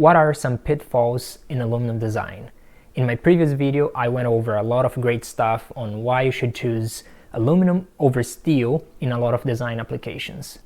what are some pitfalls in aluminum design? In my previous video, I went over a lot of great stuff on why you should choose aluminum over steel in a lot of design applications.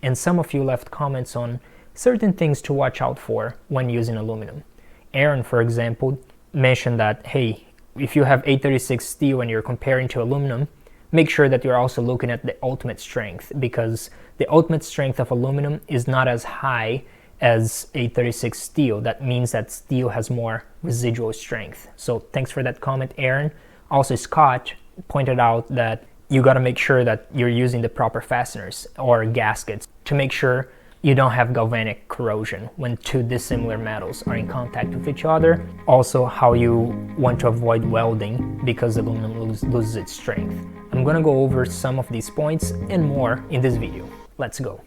And some of you left comments on certain things to watch out for when using aluminum. Aaron, for example, mentioned that, hey, if you have 836 steel and you're comparing to aluminum, make sure that you're also looking at the ultimate strength, because the ultimate strength of aluminum is not as high as 836 steel. That means that steel has more residual strength. So thanks for that comment, Aaron. Also, Scott pointed out that you got to make sure that you're using the proper fasteners or gaskets to make sure you don't have galvanic corrosion when two dissimilar metals are in contact with each other. Also, how you want to avoid welding because aluminum loses its strength. I'm gonna go over some of these points and more in this video. Let's go.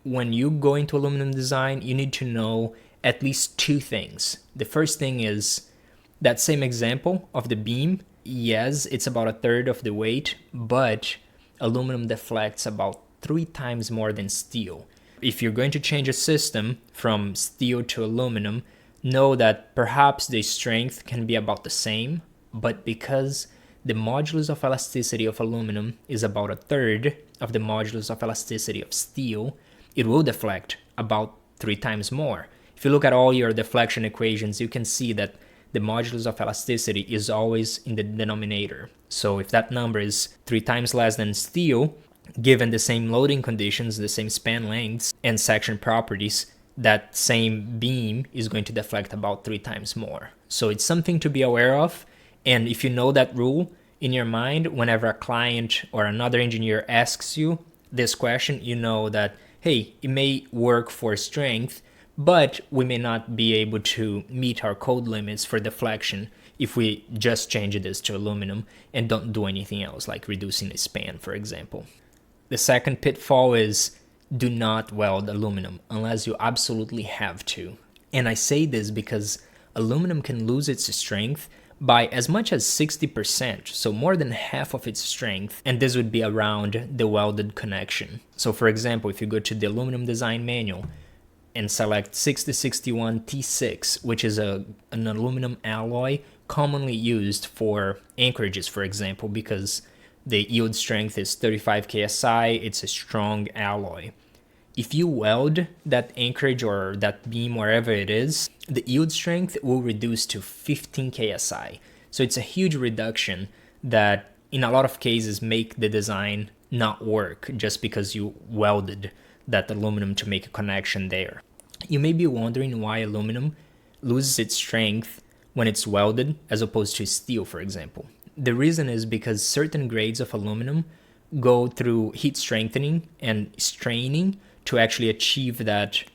When you go into aluminum design, you need to know at least two things. The first thing is that same example of the beam. Yes, it's about a third of the weight, but aluminum deflects about 3 times more than steel. If you're going to change a system from steel to aluminum, know that perhaps the strength can be about the same, but because the modulus of elasticity of aluminum is about a third of the modulus of elasticity of steel, it will deflect about 3 times more. If you look at all your deflection equations, you can see that the modulus of elasticity is always in the denominator. So if that number is 3 times less than steel, given the same loading conditions, the same span lengths, and section properties, that same beam is going to deflect about 3 times more. So it's something to be aware of. And if you know that rule in your mind, whenever a client or another engineer asks you this question, you know that, hey, it may work for strength, but we may not be able to meet our code limits for deflection if we just change this to aluminum and don't do anything else, like reducing the span, for example. The second pitfall is do not weld aluminum unless you absolutely have to. And I say this because aluminum can lose its strength by as much as 60%, so more than half of its strength, and this would be around the welded connection. So for example, if you go to the aluminum design manual and select 6061 T6, which is an aluminum alloy commonly used for anchorages, for example, because the yield strength is 35 KSI, it's a strong alloy. If you weld that anchorage or that beam wherever it is, the yield strength will reduce to 15 KSI. So it's a huge reduction that in a lot of cases make the design not work just because you welded that aluminum to make a connection there. You may be wondering why aluminum loses its strength when it's welded as opposed to steel, for example. The reason is because certain grades of aluminum go through heat strengthening and straining to actually achieve that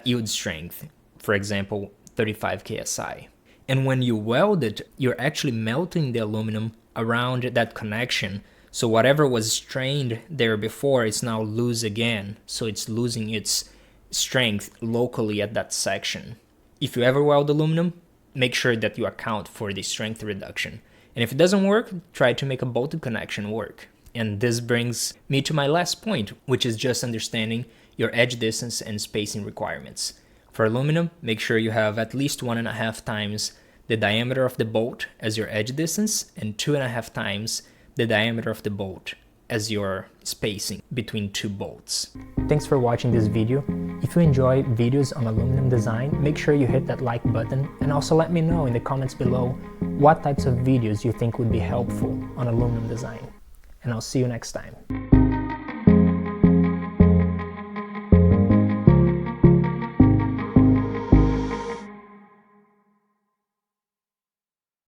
yield strength, for example, 35 KSI. And when you weld it, you're actually melting the aluminum around that connection. So whatever was strained there before is now loose again. So it's losing its strength locally at that section. If you ever weld aluminum, make sure that you account for the strength reduction. And if it doesn't work, try to make a bolted connection work. And this brings me to my last point, which is just understanding your edge distance and spacing requirements. For aluminum, make sure you have at least 1.5 times the diameter of the bolt as your edge distance and 2.5 times the diameter of the bolt as your spacing between two bolts. Thanks for watching this video. If you enjoy videos on aluminum design, make sure you hit that like button and also let me know in the comments below what types of videos you think would be helpful on aluminum design. And I'll see you next time.